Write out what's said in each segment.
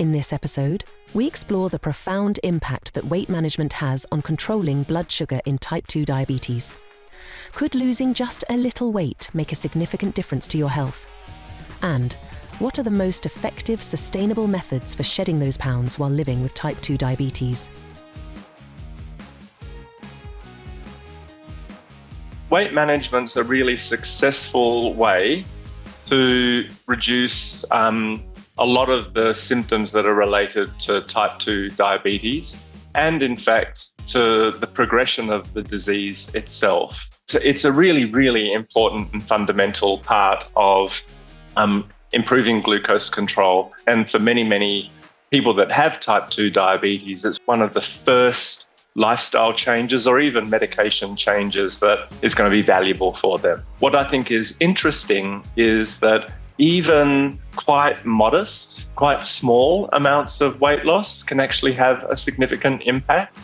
In this episode, we explore the profound impact that weight management has on controlling blood sugar in type 2 diabetes. Could losing just a little weight make a significant difference to your health? And what are the most effective, sustainable methods for shedding those pounds while living with type 2 diabetes? Weight management's a really successful way to reduce a lot of the symptoms that are related to type 2 diabetes and, in fact, to the progression of the disease itself. So it's a really, really important and fundamental part of improving glucose control. And for many, many people that have type 2 diabetes, it's one of the first lifestyle changes or even medication changes that is going to be valuable for them. What I think is interesting is that even quite modest, quite small amounts of weight loss can actually have a significant impact.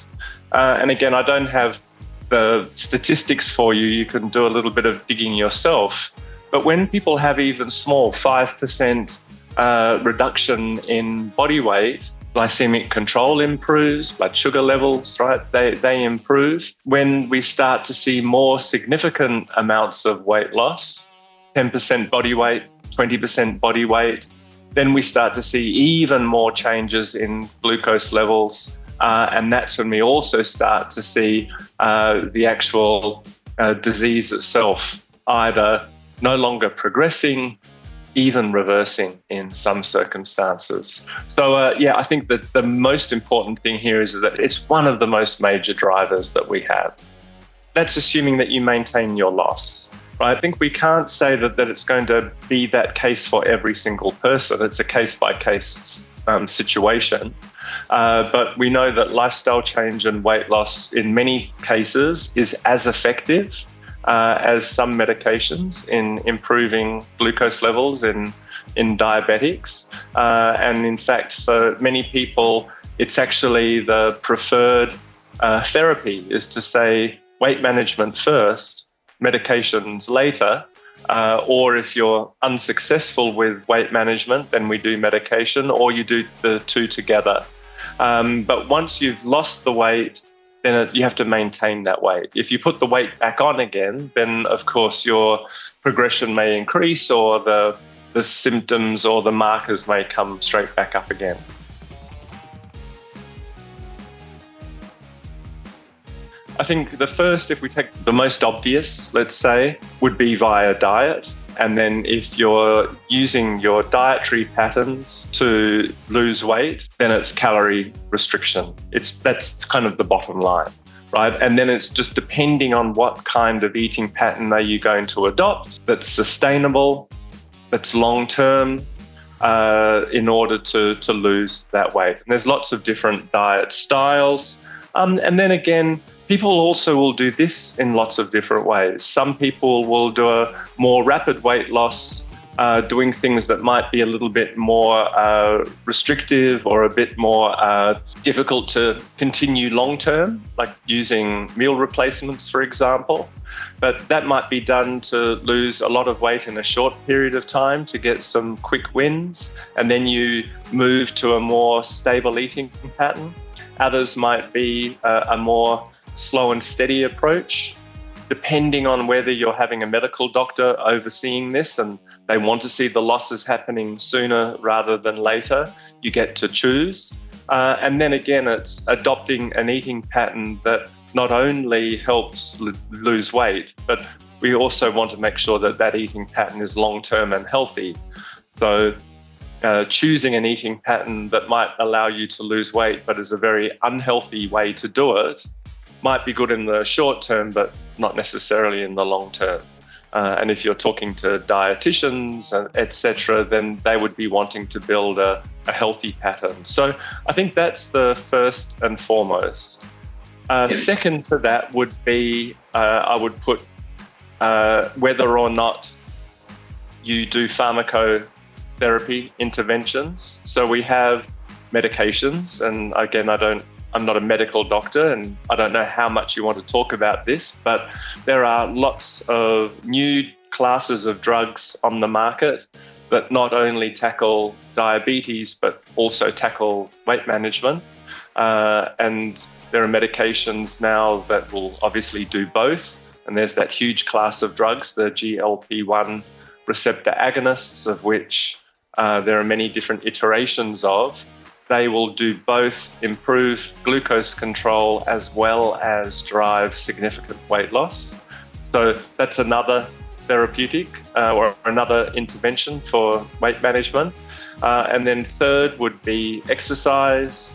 And again, I don't have the statistics for you. You can do a little bit of digging yourself. But when people have even small 5% reduction in body weight, glycemic control improves, blood sugar levels, right? They improve. When we start to see more significant amounts of weight loss, 10% body weight, 20% body weight, then we start to see even more changes in glucose levels. And that's when we also start to see the actual disease itself either no longer progressing, even reversing in some circumstances. So I think that the most important thing here is that it's one of the most major drivers that we have. That's assuming that you maintain your loss. Right? I think we can't say that it's going to be that case for every single person. It's a case-by-case situation. But we know that lifestyle change and weight loss in many cases is as effective as some medications in improving glucose levels in diabetics. And in fact, for many people, it's actually the preferred therapy is to say weight management first, medications later, or if you're unsuccessful with weight management, then we do medication, or you do the two together. But once you've lost the weight, then you have to maintain that weight. If you put the weight back on again, then of course your progression may increase, or the symptoms or the markers may come straight back up again. I think the first, if we take the most obvious, let's say, would be via diet. And then if you're using your dietary patterns to lose weight, then it's calorie restriction. That's kind of the bottom line, right? And then it's just depending on what kind of eating pattern are you going to adopt that's sustainable, that's long-term, in order to lose that weight. And there's lots of different diet styles. And then again, people also will do this in lots of different ways. Some people will do a more rapid weight loss, doing things that might be a little bit more restrictive or a bit more difficult to continue long-term, like using meal replacements, for example. But that might be done to lose a lot of weight in a short period of time to get some quick wins, and then you move to a more stable eating pattern. Others might be a more slow and steady approach, depending on whether you're having a medical doctor overseeing this and they want to see the losses happening sooner rather than later. You get to choose. And then again, it's adopting an eating pattern that not only helps lose weight, but we also want to make sure that eating pattern is long-term and healthy. So choosing an eating pattern that might allow you to lose weight but is a very unhealthy way to do it might be good in the short term, but not necessarily in the long term. And if you're talking to dietitians, etc., then they would be wanting to build a healthy pattern. So I think that's the first and foremost. Second to that would be, I would put whether or not you do pharmacotherapy interventions. So we have medications, and again, I'm not a medical doctor and I don't know how much you want to talk about this, but there are lots of new classes of drugs on the market that not only tackle diabetes, but also tackle weight management. And there are medications now that will obviously do both. And there's that huge class of drugs, the GLP-1 receptor agonists, of which there are many different iterations of. They will do both improve glucose control as well as drive significant weight loss. So that's another therapeutic or another intervention for weight management. And then third would be exercise.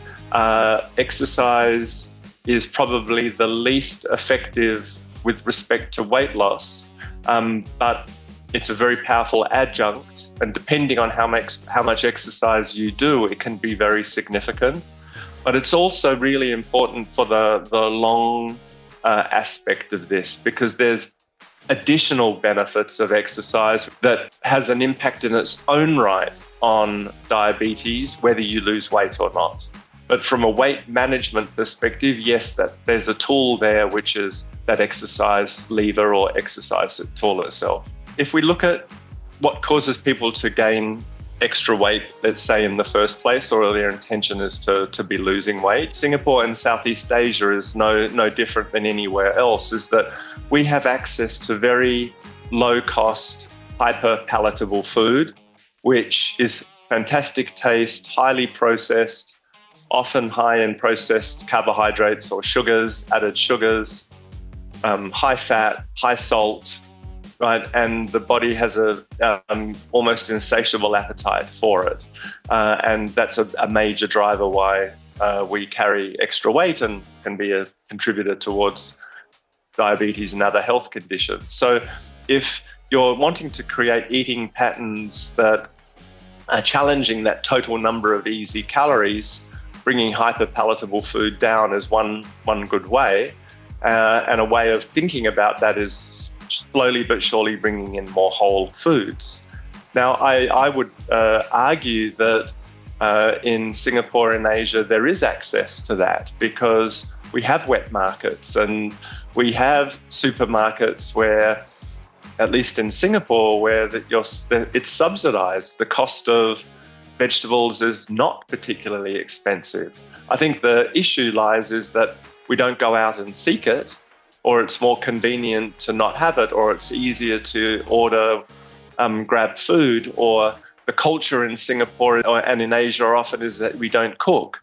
Exercise is probably the least effective with respect to weight loss, but it's a very powerful adjunct, and depending on how much exercise you do, it can be very significant. But it's also really important for the long aspect of this, because there's additional benefits of exercise that has an impact in its own right on diabetes, whether you lose weight or not. But from a weight management perspective, yes, that there's a tool there, which is that exercise lever or exercise tool itself. If we look at what causes people to gain extra weight, let's say in the first place, or their intention is to be losing weight, Singapore and Southeast Asia is no different than anywhere else, is that we have access to very low cost, hyper palatable food, which is fantastic taste, highly processed, often high in processed carbohydrates or sugars, added sugars, high fat, high salt, right? And the body has a almost insatiable appetite for it. And that's a major driver why we carry extra weight and can be a contributor towards diabetes and other health conditions. So if you're wanting to create eating patterns that are challenging that total number of easy calories, bringing hyper-palatable food down is one good way. And a way of thinking about that is slowly but surely bringing in more whole foods. Now, I would argue that in Singapore and Asia, there is access to that because we have wet markets and we have supermarkets where, at least in Singapore, where it's subsidized. The cost of vegetables is not particularly expensive. I think the issue lies is that we don't go out and seek it, or it's more convenient to not have it, or it's easier to order, grab food, or the culture in Singapore and in Asia often is that we don't cook.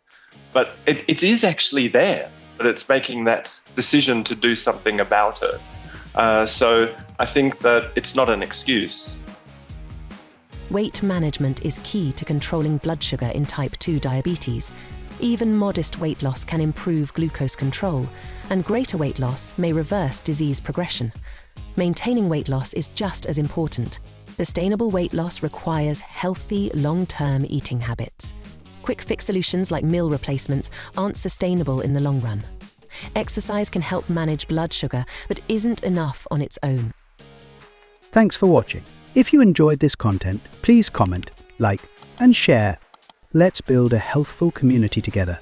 But it is actually there, but it's making that decision to do something about it. So I think that it's not an excuse. Weight management is key to controlling blood sugar in type 2 diabetes. Even modest weight loss can improve glucose control, and greater weight loss may reverse disease progression. Maintaining weight loss is just as important. Sustainable weight loss requires healthy, long-term eating habits. Quick fix solutions like meal replacements aren't sustainable in the long run. Exercise can help manage blood sugar, but isn't enough on its own. Thanks for watching. If you enjoyed this content, please comment, like, and share. Let's build a healthful community together.